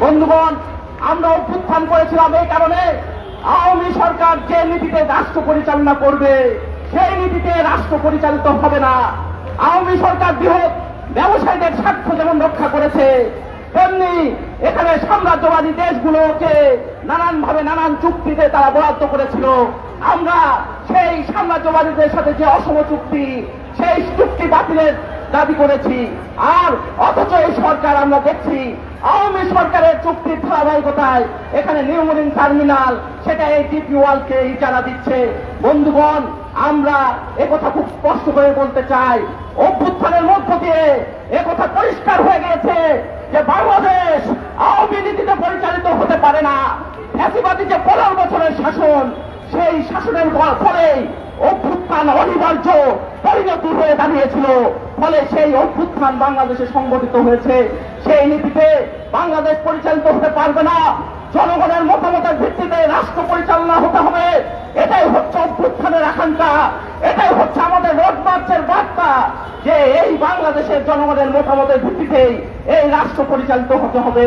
বন্ধুগণ, আমরা অভ্যুত্থান করেছিলাম এই কারণে, আওয়ামী সরকার যে নীতিতে রাষ্ট্র পরিচালনা করবে সেই নীতিতে রাষ্ট্র পরিচালিত হবে না। আওয়ামী সরকার বৃহৎ ব্যবসায়ীদের স্বার্থ যেমন রক্ষা করেছে, তেমনি এখানে সাম্রাজ্যবাদী দেশগুলোকে নানানভাবে নানান চুক্তিতে তারা বরাদ্দ করেছিল। আমরা সেই সাম্রাজ্যবাদীদের সাথে যে অসম চুক্তি, সেই চুক্তি বাতিলের দাবি করেছি। আর অথচ এই সরকার আমরা দেখছি আওয়ামী সরকারের চুক্তির ধারাবাহিকতায় এখানে নিউ মেরিন টার্মিনাল, সেটা এই ডিপি ওয়ার্ল্ডকে ইজারা দিচ্ছে। বন্ধুগণ, আমরা একথা খুব স্পষ্ট করে বলতে চাই, অভ্যুত্থানের মধ্য দিয়ে একথা পরিষ্কার হয়ে গিয়েছে যে বাংলাদেশ আওয়ামী নীতিতে পরিচালিত হতে পারে না। ফ্যাসিবাদী যে 15 বছরের শাসন, সেই শাসনের ফলেই অভ্যুত্থান অনিবার্য পরিণতি হয়ে দাঁড়িয়েছিল। ফলে সেই অভ্যুত্থান বাংলাদেশে সংগঠিত হয়েছে। সেই নীতিতে বাংলাদেশ পরিচালিত হতে পারবে না। জনগণের মতামতের ভিত্তিতে রাষ্ট্র পরিচালনা হতে হবে। এটাই হচ্ছে অভ্যুত্থানের আকাঙ্ক্ষা, এটাই হচ্ছে আমাদের রোড মার্চের বার্তা, যে এই বাংলাদেশের জনগণের মতামতের ভিত্তিতেই এই রাষ্ট্র পরিচালিত হতে হবে।